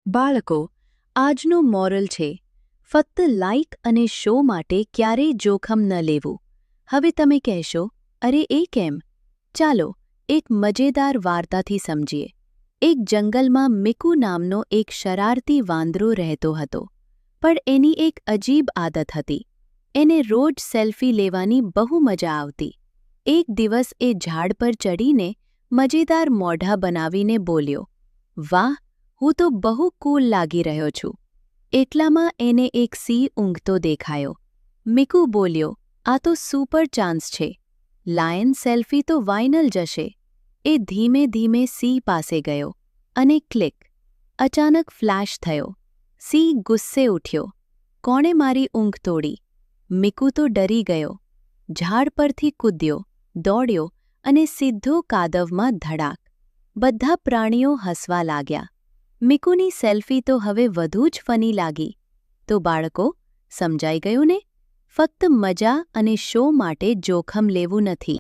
બાળકો, આજનું મોરલ છે, ફક્ત લાઇક અને શો માટે ક્યારેય જોખમ ન લેવું. હવે તમે કહેશો, અરે એ કેમ? ચાલો, એક મજેદાર વાર્તાથી સમજીએ. એક જંગલમાં મિકુ નામનો એક શરારતી વાંદરો રહેતો હતો. પણ એની એક અજીબ આદત હતી. એને રોજ સેલ્ફી લેવાની બહુ મજા આવતી. એક દિવસ એ ઝાડ પર ચડીને મજેદાર મોઢા બનાવીને બોલ્યો, વાહ! હું તો બહુ કૂલ લાગી રહ્યો છું. એટલામાં એને એક સિંહ ઊંઘતો દેખાયો. મિકુ બોલ્યો, આ તો સુપર ચાન્સ છે. લાયન સેલ્ફી તો વાઇનલ જશે. એ ધીમે ધીમે સિંહ પાસે ગયો અને ક્લિક! અચાનક ફ્લેશ થયો. સિંહ ગુસ્સે ઉઠ્યો. કોણે મારી ઊંઘ તોડી? મિકુ તો ડરી ગયો. ઝાડ પરથી કૂદ્યો, દોડ્યો અને સીધો કાદવમાં ધડાક. બધા પ્રાણીઓ હસવા લાગ્યા. મિકુની સેલ્ફી તો હવે વધુ જ ફની લાગી. તો બાળકો, સમજાઈ ગયું ને? ફક્ત મજા અને શો માટે જોખમ લેવું નથી.